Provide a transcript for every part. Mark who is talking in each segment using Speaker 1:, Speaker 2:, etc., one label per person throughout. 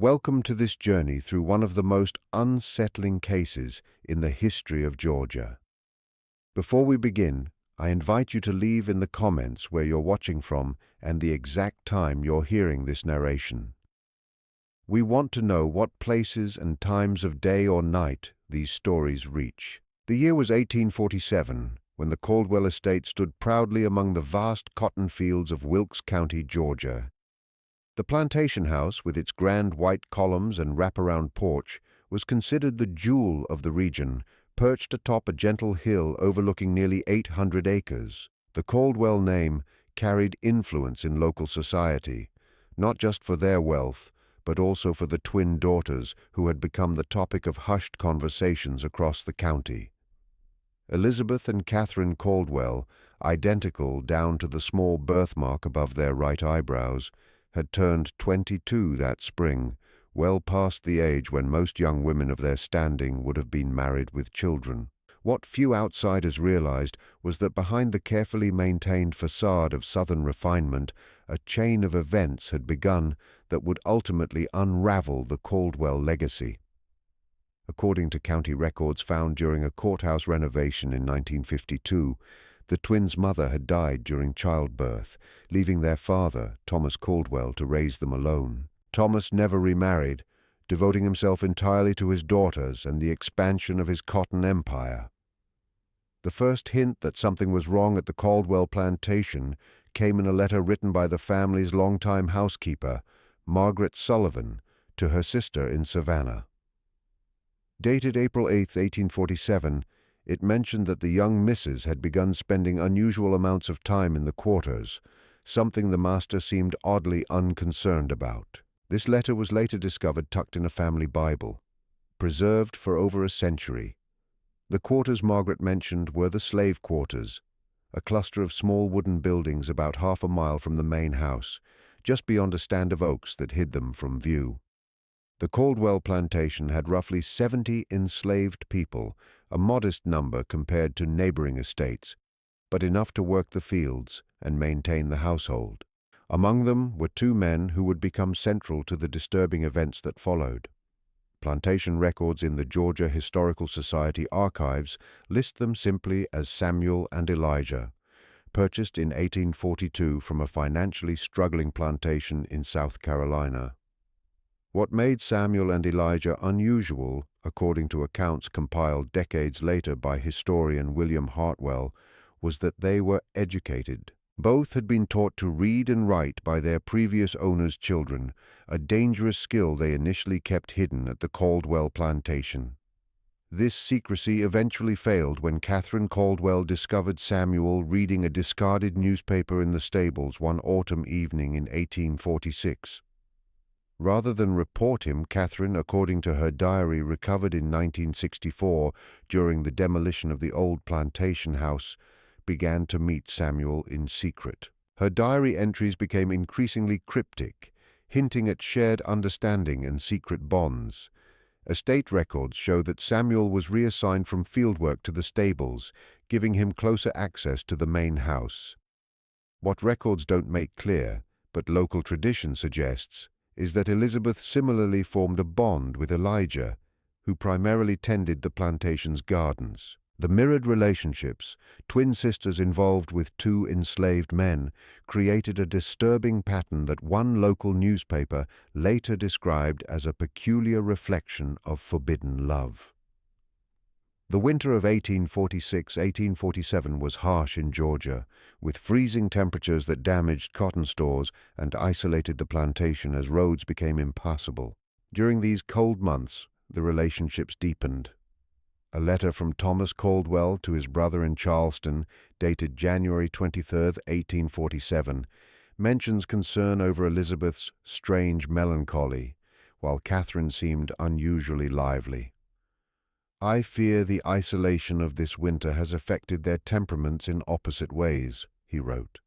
Speaker 1: Welcome to this journey through one of the most unsettling cases in the history of Georgia. Before we begin, I invite you to leave in the comments where you're watching from and the exact time you're hearing this narration. We want to know what places and times of day or night these stories reach. The year was 1847, when the Caldwell estate stood proudly among the vast cotton fields of Wilkes County, Georgia. The plantation house, with its grand white columns and wraparound porch, was considered the jewel of the region, perched atop a gentle hill overlooking nearly 800 acres. The Caldwell name carried influence in local society, not just for their wealth, but also for the twin daughters who had become the topic of hushed conversations across the county. Elizabeth and Catherine Caldwell, identical down to the small birthmark above their right eyebrows, had turned 22 that spring, well past the age when most young women of their standing would have been married with children. What few outsiders realized was that behind the carefully maintained facade of Southern refinement, a chain of events had begun that would ultimately unravel the Caldwell legacy. According to county records found during a courthouse renovation in 1952, the twins' mother had died during childbirth, leaving their father, Thomas Caldwell, to raise them alone. Thomas never remarried, devoting himself entirely to his daughters and the expansion of his cotton empire. The first hint that something was wrong at the Caldwell plantation came in a letter written by the family's longtime housekeeper, Margaret Sullivan, to her sister in Savannah. Dated April 8, 1847, it mentioned that the young missus had begun spending unusual amounts of time in the quarters, something the master seemed oddly unconcerned about. This letter was later discovered tucked in a family Bible, preserved for over a century. The quarters Margaret mentioned were the slave quarters, a cluster of small wooden buildings about half a mile from the main house, just beyond a stand of oaks that hid them from view. The Caldwell plantation had roughly 70 enslaved people, a modest number compared to neighboring estates, but enough to work the fields and maintain the household. Among them were two men who would become central to the disturbing events that followed. Plantation records in the Georgia Historical Society archives list them simply as Samuel and Elijah, purchased in 1842 from a financially struggling plantation in South Carolina. What made Samuel and Elijah unusual, according to accounts compiled decades later by historian William Hartwell, was that they were educated. Both had been taught to read and write by their previous owners' children, a dangerous skill they initially kept hidden at the Caldwell plantation. This secrecy eventually failed when Catherine Caldwell discovered Samuel reading a discarded newspaper in the stables one autumn evening in 1846. Rather than report him, Catherine, according to her diary recovered in 1964 during the demolition of the old plantation house, began to meet Samuel in secret. Her diary entries became increasingly cryptic, hinting at shared understanding and secret bonds. Estate records show that Samuel was reassigned from fieldwork to the stables, giving him closer access to the main house. What records don't make clear, but local tradition suggests, is that Elizabeth similarly formed a bond with Elijah, who primarily tended the plantation's gardens. The mirrored relationships, twin sisters involved with two enslaved men, created a disturbing pattern that one local newspaper later described as a peculiar reflection of forbidden love. The winter of 1846-1847 was harsh in Georgia, with freezing temperatures that damaged cotton stores and isolated the plantation as roads became impassable. During these cold months, the relationships deepened. A letter from Thomas Caldwell to his brother in Charleston, dated January 23, 1847, mentions concern over Elizabeth's strange melancholy, while Catherine seemed unusually lively. "I fear the isolation of this winter has affected their temperaments in opposite ways," he wrote.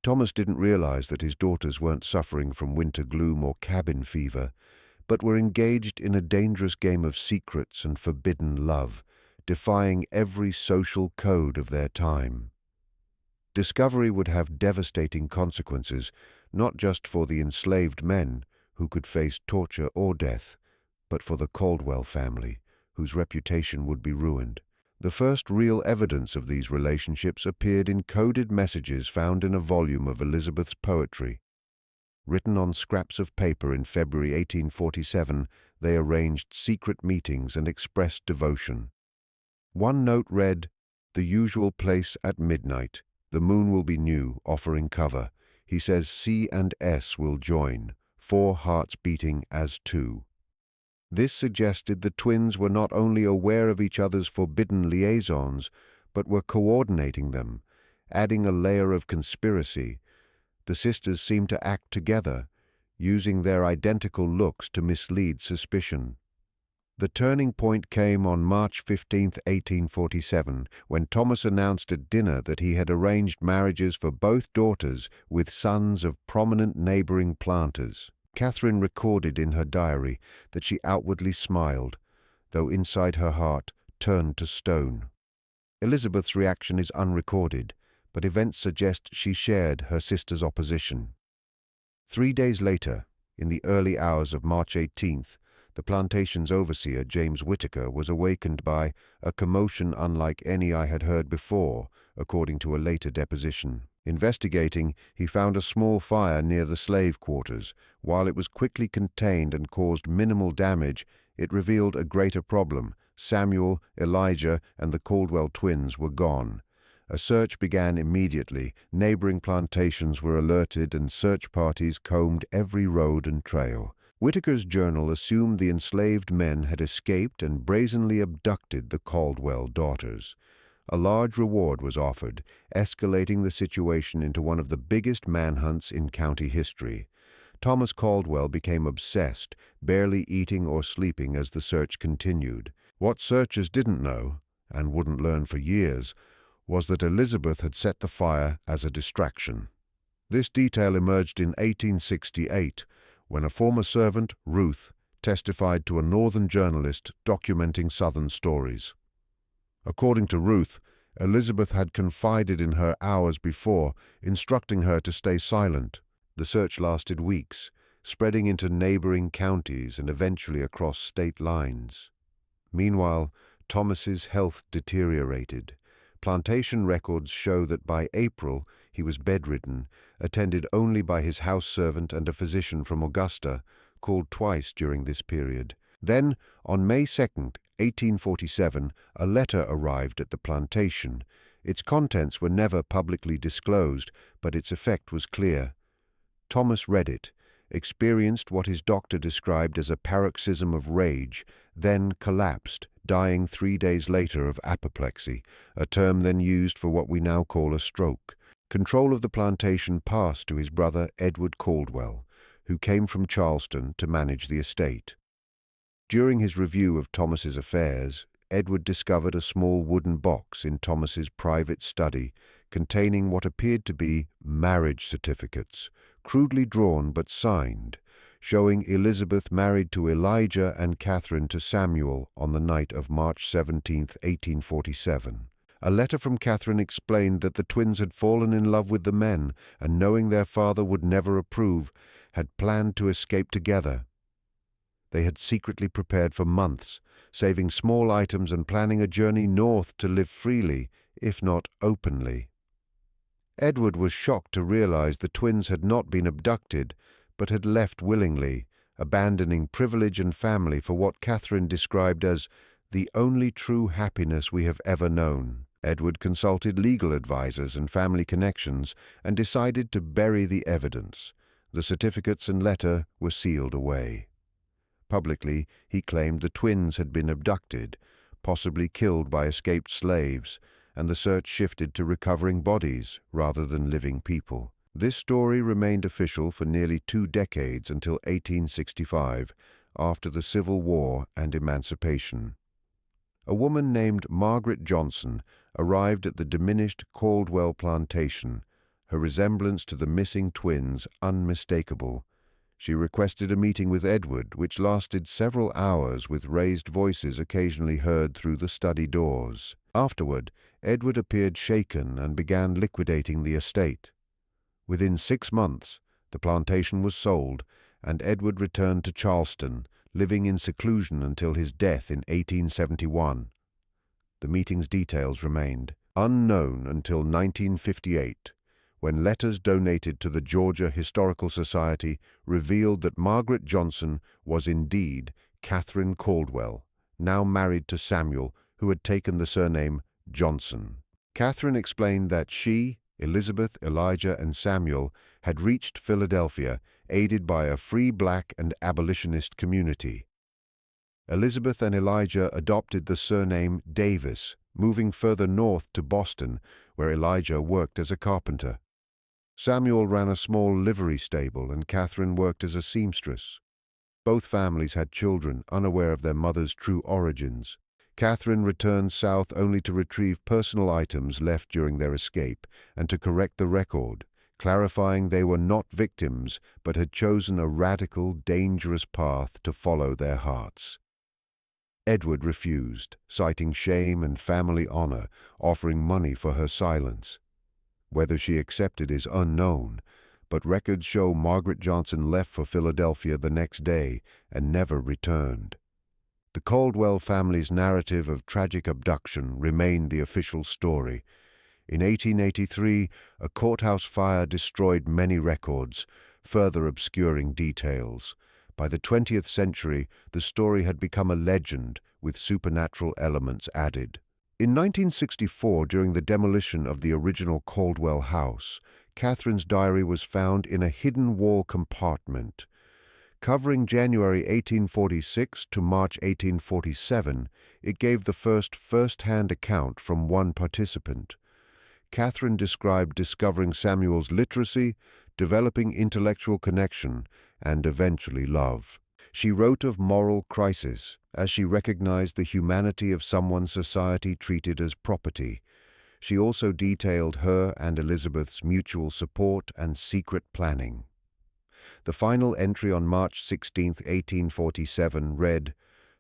Speaker 1: Thomas didn't realize that his daughters weren't suffering from winter gloom or cabin fever, but were engaged in a dangerous game of secrets and forbidden love, defying every social code of their time. Discovery would have devastating consequences, not just for the enslaved men, who could face torture or death, but for the Caldwell family, whose reputation would be ruined. The first real evidence of these relationships appeared in coded messages found in a volume of Elizabeth's poetry. Written on scraps of paper in February 1847, they arranged secret meetings and expressed devotion. One note read, "The usual place at midnight. The moon will be new, offering cover. He says C and S will join, 4 hearts beating as 2. This suggested the twins were not only aware of each other's forbidden liaisons, but were coordinating them, adding a layer of conspiracy. The sisters seemed to act together, using their identical looks to mislead suspicion. The turning point came on March 15, 1847, when Thomas announced at dinner that he had arranged marriages for both daughters with sons of prominent neighboring planters. Catherine recorded in her diary that she outwardly smiled, though inside her heart turned to stone. Elizabeth's reaction is unrecorded, but events suggest she shared her sister's opposition. 3 days later, in the early hours of March 18th, the plantation's overseer, James Whittaker, was awakened by a commotion unlike any I had heard before, according to a later deposition. Investigating, he found a small fire near the slave quarters. While it was quickly contained and caused minimal damage, it revealed a greater problem. Samuel, Elijah, and the Caldwell twins were gone. A search began immediately. Neighboring plantations were alerted and search parties combed every road and trail. Whittaker's journal assumed the enslaved men had escaped and brazenly abducted the Caldwell daughters. A large reward was offered, escalating the situation into one of the biggest manhunts in county history. Thomas Caldwell became obsessed, barely eating or sleeping as the search continued. What searchers didn't know, and wouldn't learn for years, was that Elizabeth had set the fire as a distraction. This detail emerged in 1868, when a former servant, Ruth, testified to a northern journalist documenting Southern stories. According to Ruth, Elizabeth had confided in her hours before, instructing her to stay silent. The search lasted weeks, spreading into neighboring counties and eventually across state lines. Meanwhile, Thomas's health deteriorated. Plantation records show that by April he was bedridden, attended only by his house servant and a physician from Augusta, called twice during this period. Then, on May 2nd, 1847, a letter arrived at the plantation. Its contents were never publicly disclosed, but its effect was clear. Thomas read it, experienced what his doctor described as a paroxysm of rage, then collapsed, dying 3 days later of apoplexy, a term then used for what we now call a stroke. Control of the plantation passed to his brother Edward Caldwell, who came from Charleston to manage the estate. During his review of Thomas's affairs, Edward discovered a small wooden box in Thomas's private study containing what appeared to be marriage certificates, crudely drawn but signed, showing Elizabeth married to Elijah and Catherine to Samuel on the night of March 17, 1847. A letter from Catherine explained that the twins had fallen in love with the men and, knowing their father would never approve, had planned to escape together. They had secretly prepared for months, saving small items and planning a journey north to live freely, if not openly. Edward was shocked to realize the twins had not been abducted, but had left willingly, abandoning privilege and family for what Catherine described as the only true happiness we have ever known. Edward consulted legal advisers and family connections and decided to bury the evidence. The certificates and letter were sealed away. Publicly, he claimed the twins had been abducted, possibly killed by escaped slaves, and the search shifted to recovering bodies rather than living people. This story remained official for nearly 2 decades until 1865, after the Civil War and Emancipation. A woman named Margaret Johnson arrived at the diminished Caldwell plantation, her resemblance to the missing twins unmistakable. She requested a meeting with Edward, which lasted several hours with raised voices occasionally heard through the study doors. Afterward, Edward appeared shaken and began liquidating the estate. Within 6 months, the plantation was sold, and Edward returned to Charleston, living in seclusion until his death in 1871. The meeting's details remained unknown until 1958, when letters donated to the Georgia Historical Society revealed that Margaret Johnson was indeed Catherine Caldwell, now married to Samuel, who had taken the surname Johnson. Catherine explained that she, Elizabeth, Elijah, and Samuel had reached Philadelphia, aided by a free black and abolitionist community. Elizabeth and Elijah adopted the surname Davis, moving further north to Boston, where Elijah worked as a carpenter. Samuel ran a small livery stable, and Catherine worked as a seamstress. Both families had children, unaware of their mother's true origins. Catherine returned south only to retrieve personal items left during their escape and to correct the record, clarifying they were not victims but had chosen a radical, dangerous path to follow their hearts. Edward refused, citing shame and family honor, offering money for her silence. Whether she accepted is unknown, but records show Margaret Johnson left for Philadelphia the next day and never returned. The Caldwell family's narrative of tragic abduction remained the official story. In 1883, a courthouse fire destroyed many records, further obscuring details. By the 20th century, the story had become a legend, with supernatural elements added. In 1964, during the demolition of the original Caldwell house, Catherine's diary was found in a hidden wall compartment. Covering January 1846 to March 1847, it gave the first-hand account from one participant. Catherine described discovering Samuel's literacy, developing intellectual connection, and eventually love. She wrote of moral crisis, as she recognized the humanity of someone society treated as property. She also detailed her and Elizabeth's mutual support and secret planning. The final entry on March 16, 1847 read,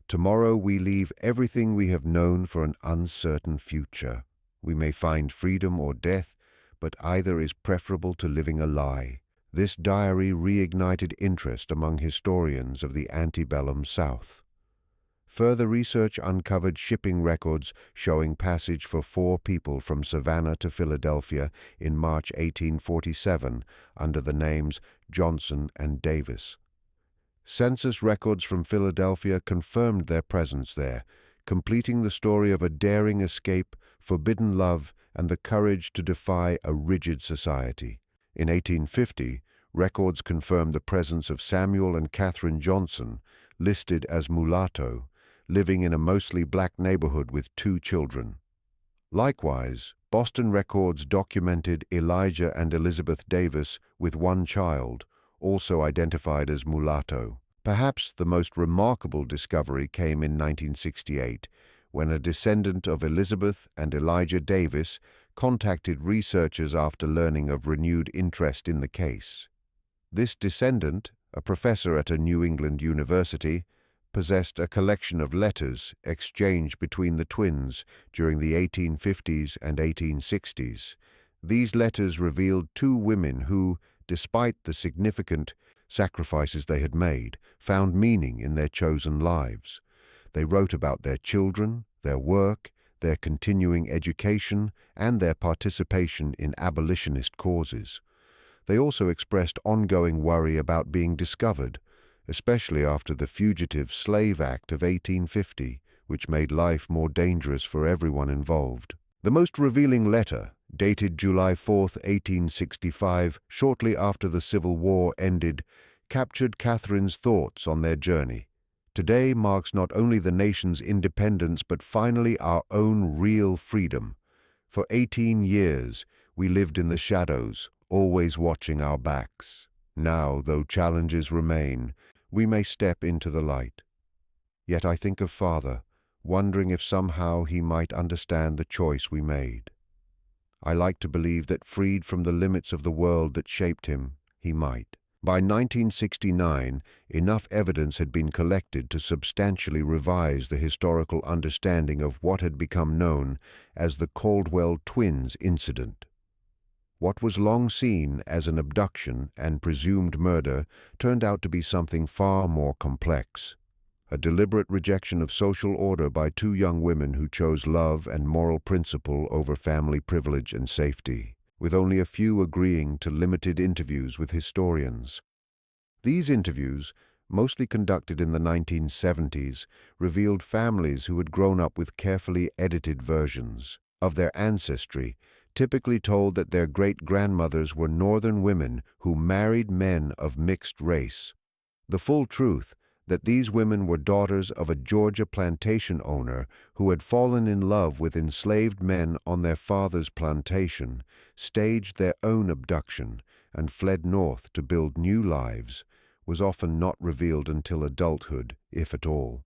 Speaker 1: "Tomorrow we leave everything we have known for an uncertain future. We may find freedom or death, but either is preferable to living a lie." This diary reignited interest among historians of the antebellum South. Further research uncovered shipping records showing passage for 4 people from Savannah to Philadelphia in March 1847 under the names Johnson and Davis. Census records from Philadelphia confirmed their presence there, completing the story of a daring escape, forbidden love, and the courage to defy a rigid society. In 1850, records confirmed the presence of Samuel and Catherine Johnson, listed as mulatto, living in a mostly black neighborhood with 2 children. Likewise, Boston records documented Elijah and Elizabeth Davis with 1 child, also identified as mulatto. Perhaps the most remarkable discovery came in 1968, when a descendant of Elizabeth and Elijah Davis contacted researchers after learning of renewed interest in the case. This descendant, a professor at a New England university, possessed a collection of letters exchanged between the twins during the 1850s and 1860s. These letters revealed 2 women who, despite the significant sacrifices they had made, found meaning in their chosen lives. They wrote about their children, their work, their continuing education, and their participation in abolitionist causes. They also expressed ongoing worry about being discovered, especially after the Fugitive Slave Act of 1850, which made life more dangerous for everyone involved. The most revealing letter, dated July 4, 1865, shortly after the Civil War ended, captured Catherine's thoughts on their journey. Today marks not only the nation's independence but finally our own real freedom. For 18 years, we lived in the shadows, always watching our backs. Now, though challenges remain, we may step into the light. Yet I think of Father, wondering if somehow he might understand the choice we made. I like to believe that freed from the limits of the world that shaped him, he might. By 1969, enough evidence had been collected to substantially revise the historical understanding of what had become known as the Caldwell twins incident. What was long seen as an abduction and presumed murder turned out to be something far more complex. A deliberate rejection of social order by two young women who chose love and moral principle over family privilege and safety, with only a few agreeing to limited interviews with historians. These interviews, mostly conducted in the 1970s, revealed families who had grown up with carefully edited versions of their ancestry, typically told that their great-grandmothers were northern women who married men of mixed race. The full truth, that these women were daughters of a Georgia plantation owner who had fallen in love with enslaved men on their father's plantation, staged their own abduction, and fled north to build new lives, was often not revealed until adulthood, if at all.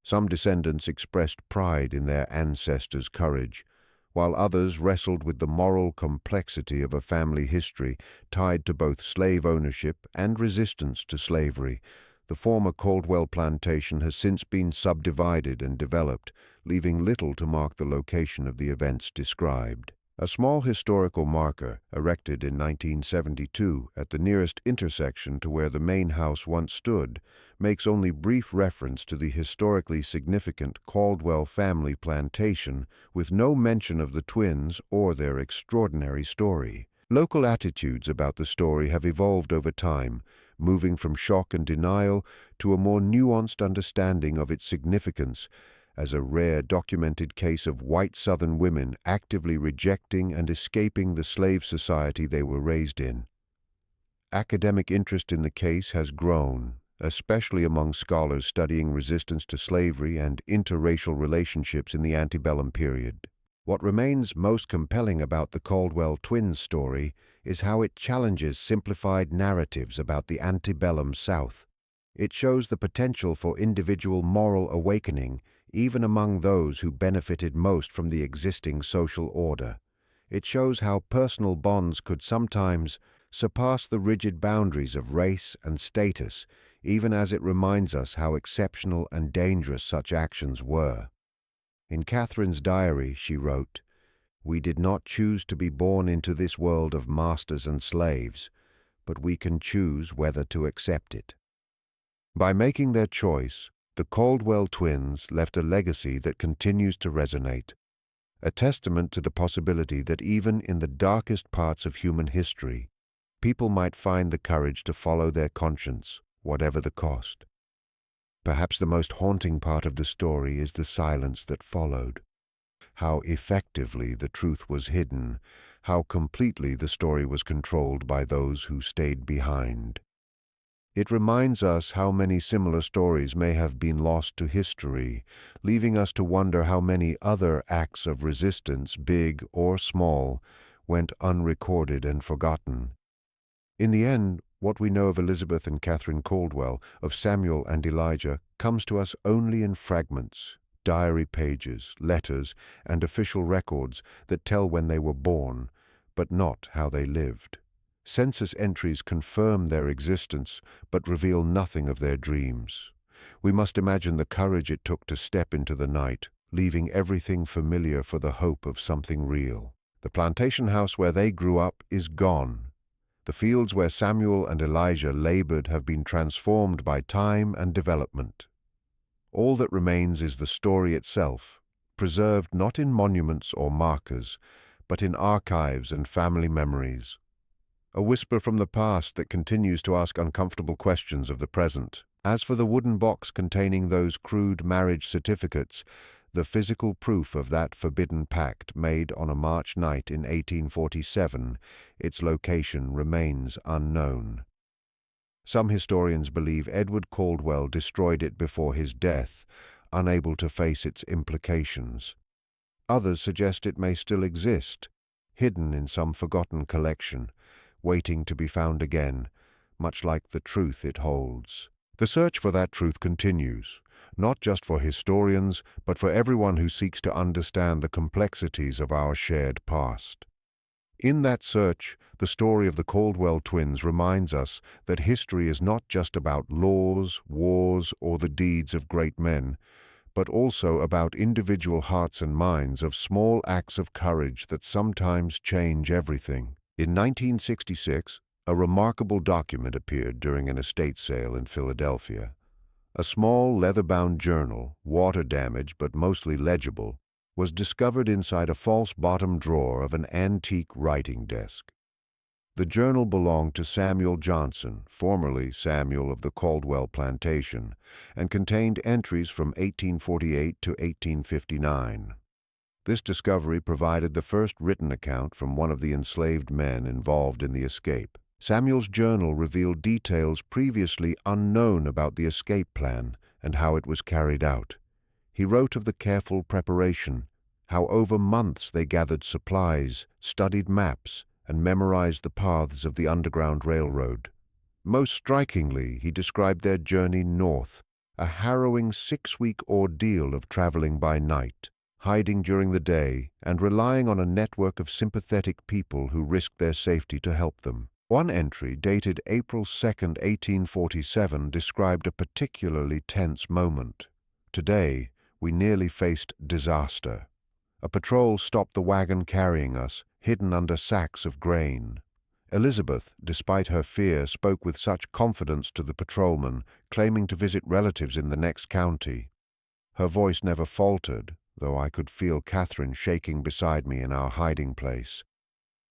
Speaker 1: Some descendants expressed pride in their ancestors' courage, while others wrestled with the moral complexity of a family history tied to both slave ownership and resistance to slavery. The former Caldwell plantation has since been subdivided and developed, leaving little to mark the location of the events described. A small historical marker, erected in 1972 at the nearest intersection to where the main house once stood, makes only brief reference to the historically significant Caldwell family plantation, with no mention of the twins or their extraordinary story. Local attitudes about the story have evolved over time, moving from shock and denial to a more nuanced understanding of its significance as a rare documented case of white Southern women actively rejecting and escaping the slave society they were raised in. Academic interest in the case has grown, especially among scholars studying resistance to slavery and interracial relationships in the antebellum period. What remains most compelling about the Caldwell twins story is how it challenges simplified narratives about the antebellum South. It shows the potential for individual moral awakening, even among those who benefited most from the existing social order. It shows how personal bonds could sometimes surpass the rigid boundaries of race and status, even as it reminds us how exceptional and dangerous such actions were. In Catherine's diary, she wrote, "We did not choose to be born into this world of masters and slaves, but we can choose whether to accept it." By making their choice, the Caldwell twins left a legacy that continues to resonate, a testament to the possibility that even in the darkest parts of human history, people might find the courage to follow their conscience, whatever the cost. Perhaps the most haunting part of the story is the silence that followed. How effectively the truth was hidden, how completely the story was controlled by those who stayed behind. It reminds us how many similar stories may have been lost to history, leaving us to wonder how many other acts of resistance, big or small, went unrecorded and forgotten. In the end, what we know of Elizabeth and Catherine Caldwell, of Samuel and Elijah, comes to us only in fragments, diary pages, letters, and official records that tell when they were born, but not how they lived. Census entries confirm their existence, but reveal nothing of their dreams. We must imagine the courage it took to step into the night, leaving everything familiar for the hope of something real. The plantation house where they grew up is gone. The fields where Samuel and Elijah labored have been transformed by time and development. All that remains is the story itself, preserved not in monuments or markers, but in archives and family memories. A whisper from the past that continues to ask uncomfortable questions of the present. As for the wooden box containing those crude marriage certificates, the physical proof of that forbidden pact made on a March night in 1847, its location remains unknown. Some historians believe Edward Caldwell destroyed it before his death, unable to face its implications. Others suggest it may still exist, hidden in some forgotten collection, waiting to be found again, much like the truth it holds. The search for that truth continues, not just for historians, but for everyone who seeks to understand the complexities of our shared past. In that search, the story of the Caldwell twins reminds us that history is not just about laws, wars, or the deeds of great men, but also about individual hearts and minds of small acts of courage that sometimes change everything. In 1966, a remarkable document appeared during an estate sale in Philadelphia. A small leather-bound journal, water-damaged but mostly legible, was discovered inside a false bottom drawer of an antique writing desk. The journal belonged to Samuel Johnson, formerly Samuel of the Caldwell Plantation, and contained entries from 1848 to 1859. This discovery provided the first written account from one of the enslaved men involved in the escape. Samuel's journal revealed details previously unknown about the escape plan and how it was carried out. He wrote of the careful preparation, how over months they gathered supplies, studied maps, and memorized the paths of the Underground Railroad. Most strikingly, he described their journey north, a harrowing 6-week ordeal of traveling by night, hiding during the day, and relying on a network of sympathetic people who risked their safety to help them. One entry, dated April 2, 1847, described a particularly tense moment. "Today, we nearly faced disaster. A patrol stopped the wagon carrying us, hidden under sacks of grain. Elizabeth, despite her fear, spoke with such confidence to the patrolman, claiming to visit relatives in the next county. Her voice never faltered, though I could feel Catherine shaking beside me in our hiding place.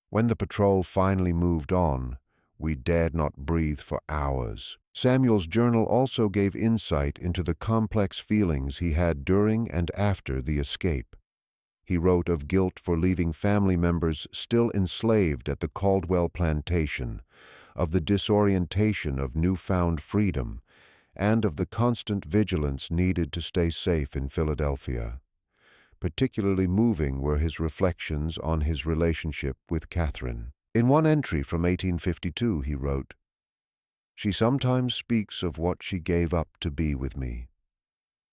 Speaker 1: When the patrol finally moved on, we dared not breathe for hours." Samuel's journal also gave insight into the complex feelings he had during and after the escape. He wrote of guilt for leaving family members still enslaved at the Caldwell Plantation, of the disorientation of newfound freedom, and of the constant vigilance needed to stay safe in Philadelphia. Particularly moving were his reflections on his relationship with Catherine. In one entry from 1852, he wrote, "She sometimes speaks of what she gave up to be with me.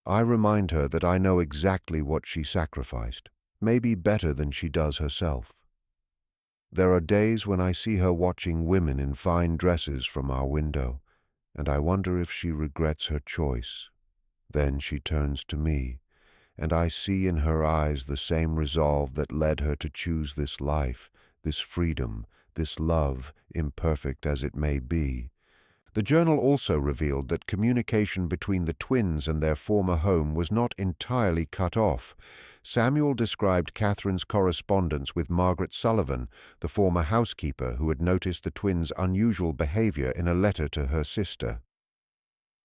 Speaker 1: I remind her that I know exactly what she sacrificed, maybe better than she does herself. There are days when I see her watching women in fine dresses from our window, and I wonder if she regrets her choice. Then she turns to me, and I see in her eyes the same resolve that led her to choose this life, this freedom, this love, imperfect as it may be." The journal also revealed that communication between the twins and their former home was not entirely cut off. Samuel described Catherine's correspondence with Margaret Sullivan, the former housekeeper who had noticed the twins' unusual behavior in a letter to her sister.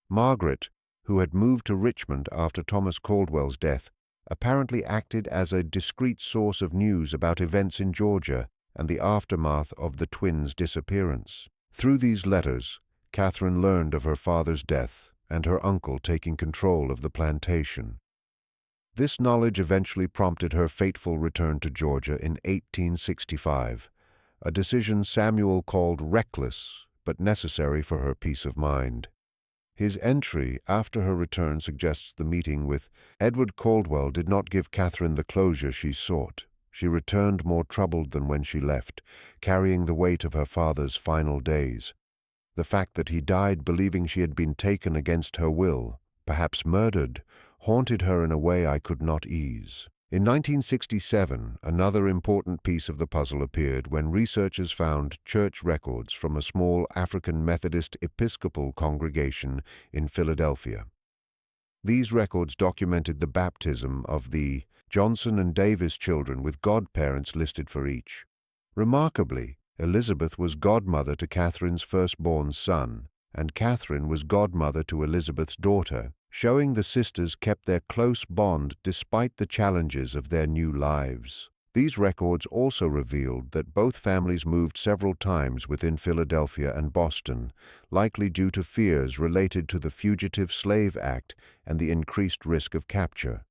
Speaker 1: Margaret, who had moved to Richmond after Thomas Caldwell's death, apparently acted as a discreet source of news about events in Georgia and the aftermath of the twins' disappearance. Through these letters, Catherine learned of her father's death and her uncle taking control of the plantation. This knowledge eventually prompted her fateful return to Georgia in 1865, a decision Samuel called reckless but necessary for her peace of mind. His entry after her return suggests the meeting with Edward Caldwell did not give Catherine the closure she sought. She returned more troubled than when she left, carrying the weight of her father's final days. The fact that he died believing she had been taken against her will, perhaps murdered, haunted her in a way I could not ease. In 1967, another important piece of the puzzle appeared when researchers found church records from a small African Methodist Episcopal congregation in Philadelphia. These records documented the baptism of the Johnson and Davis children with godparents listed for each. Remarkably, Elizabeth was godmother to Catherine's firstborn son, and Catherine was godmother to Elizabeth's daughter, showing the sisters kept their close bond despite the challenges of their new lives. These records also revealed that both families moved several times within Philadelphia and Boston, likely due to fears related to the Fugitive Slave Act and the increased risk of capture.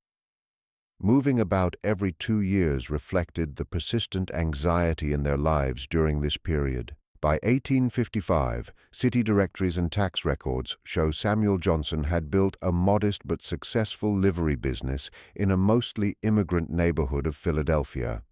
Speaker 1: Moving about every 2 years reflected the persistent anxiety in their lives during this period. By 1855, city directories and tax records show Samuel Johnson had built a modest but successful livery business in a mostly immigrant neighborhood of Philadelphia.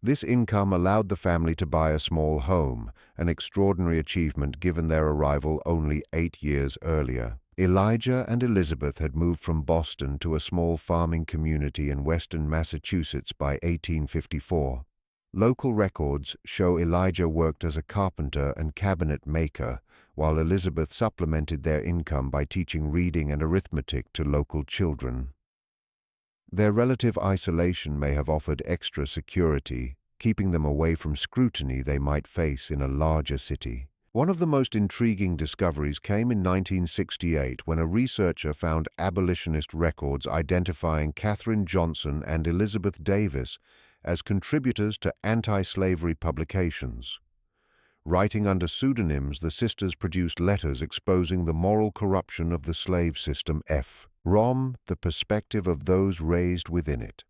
Speaker 1: This income allowed the family to buy a small home, an extraordinary achievement given their arrival only 8 years earlier. Elijah and Elizabeth had moved from Boston to a small farming community in western Massachusetts by 1854. Local records show Elijah worked as a carpenter and cabinet maker, while Elizabeth supplemented their income by teaching reading and arithmetic to local children. Their relative isolation may have offered extra security, keeping them away from scrutiny they might face in a larger city. One of the most intriguing discoveries came in 1968 when a researcher found abolitionist records identifying Katherine Johnson and Elizabeth Davis as contributors to anti-slavery publications. Writing under pseudonyms, the sisters produced letters exposing the moral corruption of the slave system from the perspective of those raised within it.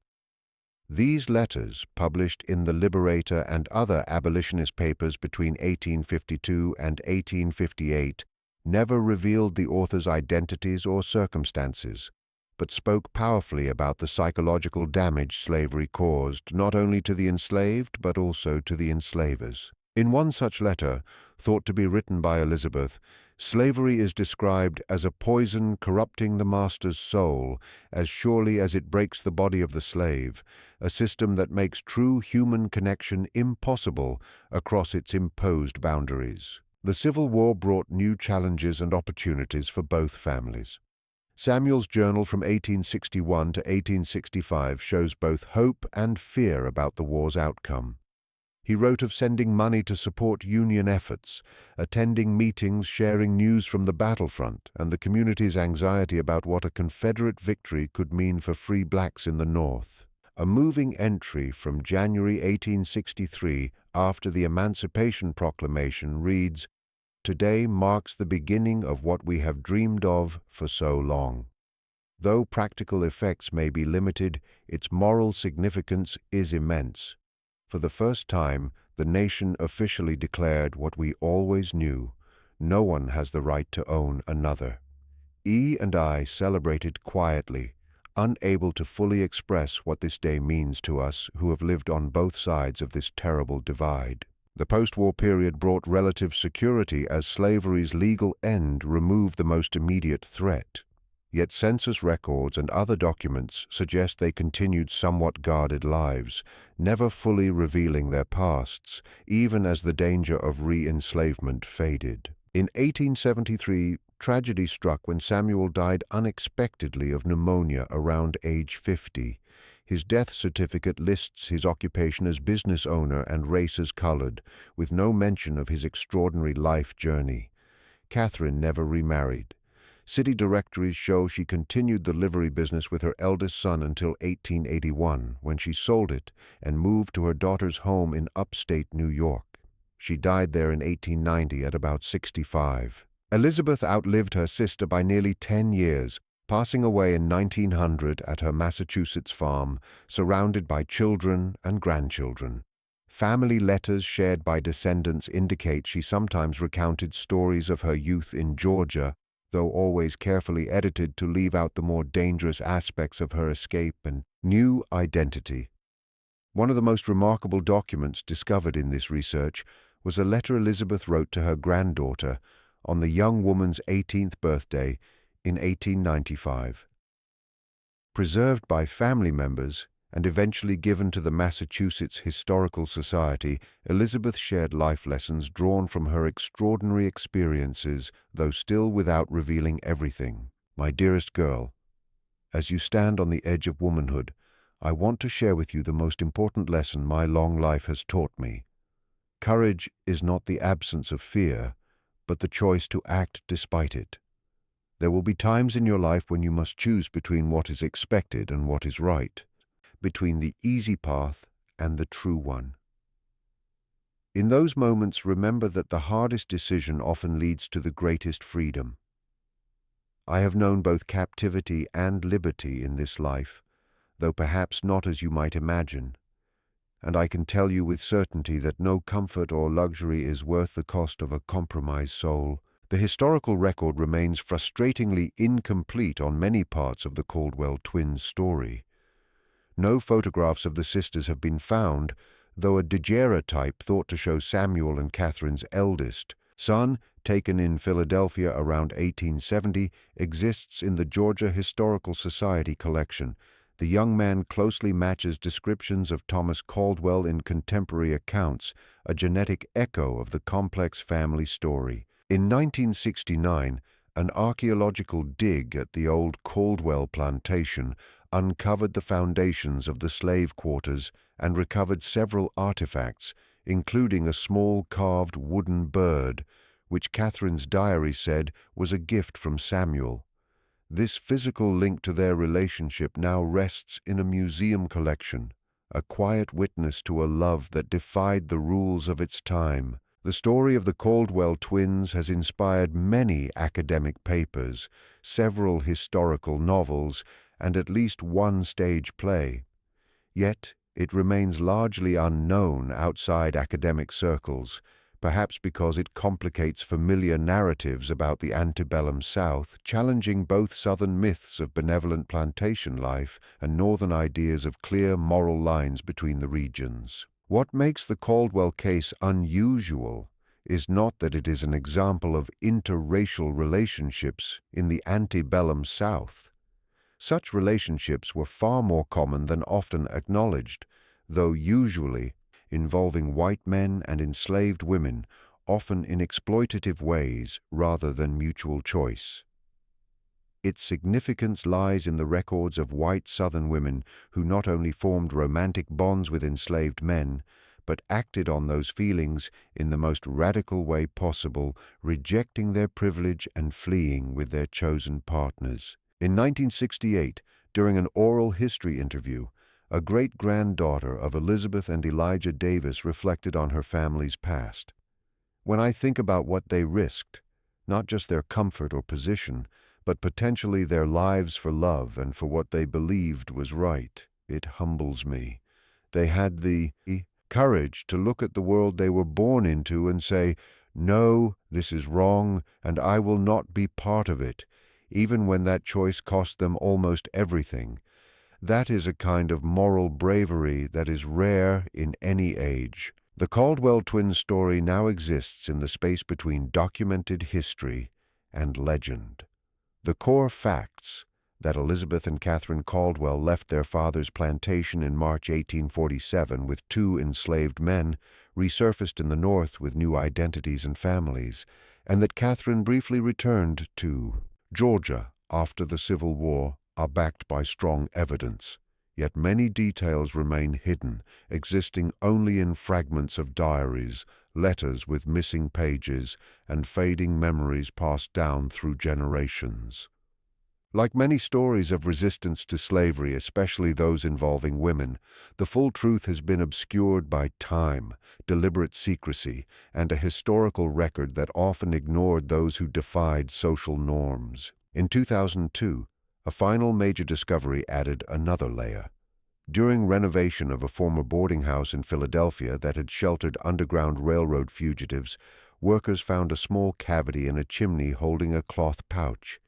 Speaker 1: These letters, published in the Liberator and other abolitionist papers between 1852 and 1858, never revealed the authors' identities or circumstances, but spoke powerfully about the psychological damage slavery caused not only to the enslaved but also to the enslavers. In one such letter, thought to be written by Elizabeth, slavery is described as a poison corrupting the master's soul as surely as it breaks the body of the slave, a system that makes true human connection impossible across its imposed boundaries. The Civil War brought new challenges and opportunities for both families. Samuel's journal from 1861 to 1865 shows both hope and fear about the war's outcome. He wrote of sending money to support Union efforts, attending meetings, sharing news from the battlefront, and the community's anxiety about what a Confederate victory could mean for free blacks in the North. A moving entry from January 1863 after the Emancipation Proclamation reads, "Today marks the beginning of what we have dreamed of for so long. Though practical effects may be limited, its moral significance is immense. For the first time, the nation officially declared what we always knew: no one has the right to own another." E. and I celebrated quietly, unable to fully express what this day means to us who have lived on both sides of this terrible divide. The post-war period brought relative security as slavery's legal end removed the most immediate threat. Yet census records and other documents suggest they continued somewhat guarded lives, never fully revealing their pasts, even as the danger of re-enslavement faded. In 1873, tragedy struck when Samuel died unexpectedly of pneumonia around age 50. His death certificate lists his occupation as business owner and race as colored, with no mention of his extraordinary life journey. Catherine never remarried. City directories show she continued the livery business with her eldest son until 1881, when she sold it and moved to her daughter's home in upstate New York. She died there in 1890 at about 65. Elizabeth outlived her sister by nearly 10 years, passing away in 1900 at her Massachusetts farm, surrounded by children and grandchildren. Family letters shared by descendants indicate she sometimes recounted stories of her youth in Georgia, though always carefully edited to leave out the more dangerous aspects of her escape and new identity. One of the most remarkable documents discovered in this research was a letter Elizabeth wrote to her granddaughter on the young woman's 18th birthday in 1895. Preserved by family members and eventually given to the Massachusetts Historical Society, Elizabeth shared life lessons drawn from her extraordinary experiences, though still without revealing everything. "My dearest girl, as you stand on the edge of womanhood, I want to share with you the most important lesson my long life has taught me. Courage is not the absence of fear, but the choice to act despite it. There will be times in your life when you must choose between what is expected and what is right, between the easy path and the true one. In those moments, remember that the hardest decision often leads to the greatest freedom. I have known both captivity and liberty in this life, though perhaps not as you might imagine, and I can tell you with certainty that no comfort or luxury is worth the cost of a compromised soul. The historical record remains frustratingly incomplete on many parts of the Caldwell twins' story. No photographs of the sisters have been found, though a daguerreotype thought to show Samuel and Catherine's eldest son taken in Philadelphia around 1870, exists in the Georgia Historical Society collection. The young man closely matches descriptions of Thomas Caldwell in contemporary accounts, a genetic echo of the complex family story. In 1969, an archaeological dig at the old Caldwell plantation uncovered the foundations of the slave quarters and recovered several artifacts, including a small carved wooden bird, which Catherine's diary said was a gift from Samuel. This physical link to their relationship now rests in a museum collection, a quiet witness to a love that defied the rules of its time. The story of the Caldwell twins has inspired many academic papers, several historical novels, and at least one stage play. Yet, it remains largely unknown outside academic circles, perhaps because it complicates familiar narratives about the antebellum South, challenging both Southern myths of benevolent plantation life and Northern ideas of clear moral lines between the regions. What makes the Caldwell case unusual is not that it is an example of interracial relationships in the antebellum South. Such relationships were far more common than often acknowledged, though usually involving white men and enslaved women, often in exploitative ways rather than mutual choice. Its significance lies in the records of white Southern women who not only formed romantic bonds with enslaved men, but acted on those feelings in the most radical way possible, rejecting their privilege and fleeing with their chosen partners. In 1968, during an oral history interview, a great-granddaughter of Elizabeth and Elijah Davis reflected on her family's past. When I think about what they risked, not just their comfort or position, but potentially their lives for love and for what they believed was right, it humbles me. They had the courage to look at the world they were born into and say, "No, this is wrong, and I will not be part of it," even when that choice cost them almost everything. That is a kind of moral bravery that is rare in any age. The Caldwell twins story now exists in the space between documented history and legend. The core facts, that Elizabeth and Catherine Caldwell left their father's plantation in March 1847 with 2 enslaved men, resurfaced in the North with new identities and families, and that Catherine briefly returned to Georgia after the Civil War, are backed by strong evidence. Yet many details remain hidden, existing only in fragments of diaries, letters with missing pages, and fading memories passed down through generations. Like many stories of resistance to slavery, especially those involving women, the full truth has been obscured by time, deliberate secrecy, and a historical record that often ignored those who defied social norms. In 2002, a final major discovery added another layer. During renovation of a former boarding house in Philadelphia that had sheltered Underground Railroad fugitives, workers found a small cavity in a chimney holding a cloth pouch.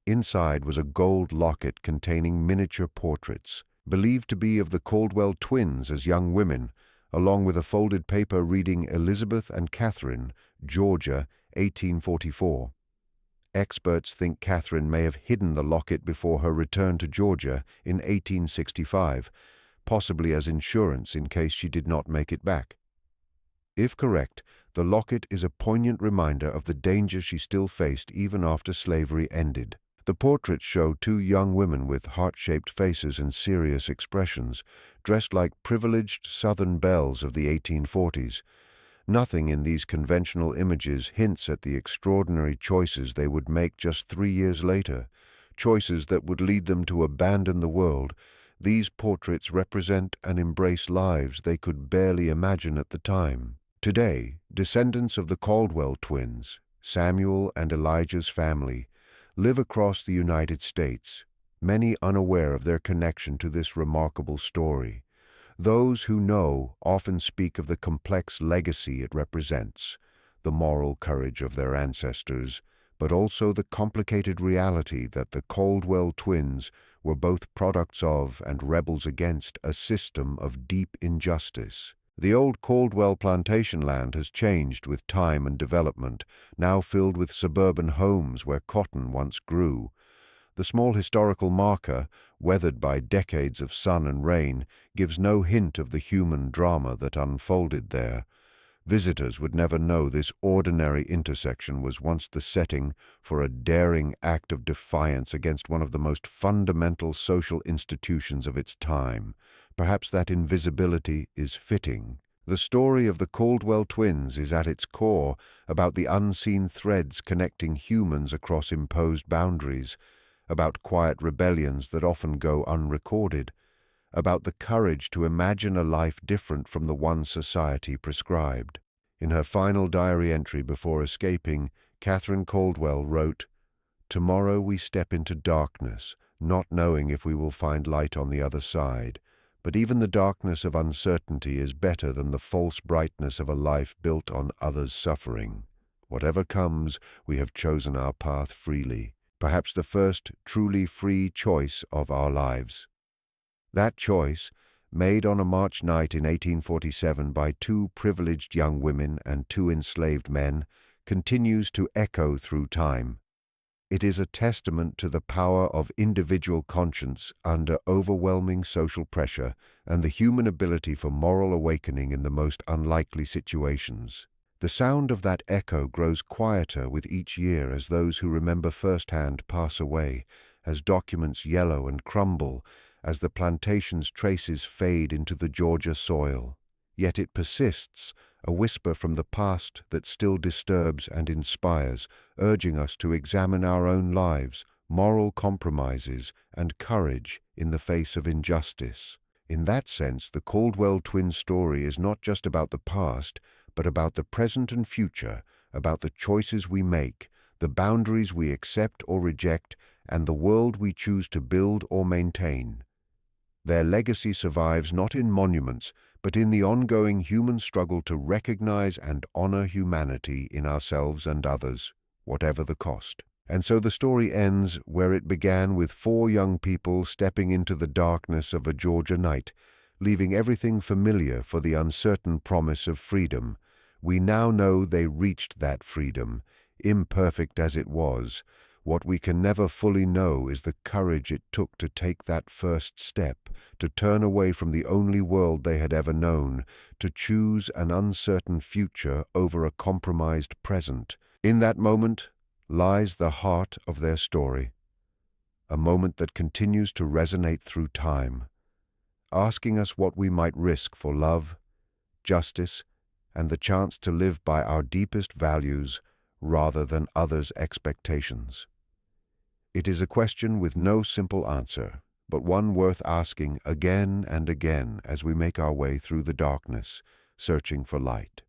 Speaker 1: Inside was a gold locket containing miniature portraits, believed to be of the Caldwell twins as young women, along with a folded paper reading Elizabeth and Catherine, Georgia, 1844. Experts think Catherine may have hidden the locket before her return to Georgia in 1865, possibly as insurance in case she did not make it back. If correct, the locket is a poignant reminder of the danger she still faced even after slavery ended. The portraits show 2 young women with heart-shaped faces and serious expressions, dressed like privileged Southern belles of the 1840s. Nothing in these conventional images hints at the extraordinary choices they would make just 3 years later, choices that would lead them to abandon the world. These portraits represent and embrace lives they could barely imagine at the time. Today, descendants of the Caldwell twins, Samuel and Elijah's family, live across the United States, many unaware of their connection to this remarkable story. Those who know often speak of the complex legacy it represents, the moral courage of their ancestors, but also the complicated reality that the Caldwell twins were both products of and rebels against a system of deep injustice. The old Caldwell plantation land has changed with time and development, now filled with suburban homes where cotton once grew. The small historical marker, weathered by decades of sun and rain, gives no hint of the human drama that unfolded there. Visitors would never know this ordinary intersection was once the setting for a daring act of defiance against one of the most fundamental social institutions of its time. Perhaps that invisibility is fitting. The story of the Caldwell twins is at its core about the unseen threads connecting humans across imposed boundaries, about quiet rebellions that often go unrecorded, about the courage to imagine a life different from the one society prescribed. In her final diary entry before escaping, Catherine Caldwell wrote, "Tomorrow we step into darkness, not knowing if we will find light on the other side. But even the darkness of uncertainty is better than the false brightness of a life built on others' suffering. Whatever comes, we have chosen our path freely, perhaps the first truly free choice of our lives." That choice, made on a March night in 1847 by two privileged young women and two enslaved men, continues to echo through time. It is a testament to the power of individual conscience under overwhelming social pressure and the human ability for moral awakening in the most unlikely situations. The sound of that echo grows quieter with each year as those who remember firsthand pass away, as documents yellow and crumble, as the plantation's traces fade into the Georgia soil. Yet it persists, a whisper from the past that still disturbs and inspires, urging us to examine our own lives, moral compromises, and courage in the face of injustice. In that sense, the Caldwell twin story is not just about the past, but about the present and future, about the choices we make, the boundaries we accept or reject, and the world we choose to build or maintain. Their legacy survives not in monuments, but in the ongoing human struggle to recognize and honor humanity in ourselves and others, whatever the cost. And so the story ends where it began, with four young people stepping into the darkness of a Georgia night, leaving everything familiar for the uncertain promise of freedom. We now know they reached that freedom, imperfect as it was. What we can never fully know is the courage it took to take that first step, to turn away from the only world they had ever known, to choose an uncertain future over a compromised present. In that moment lies the heart of their story, a moment that continues to resonate through time, asking us what we might risk for love, justice, and the chance to live by our deepest values rather than others' expectations. It is a question with no simple answer, but one worth asking again and again as we make our way through the darkness, searching for light.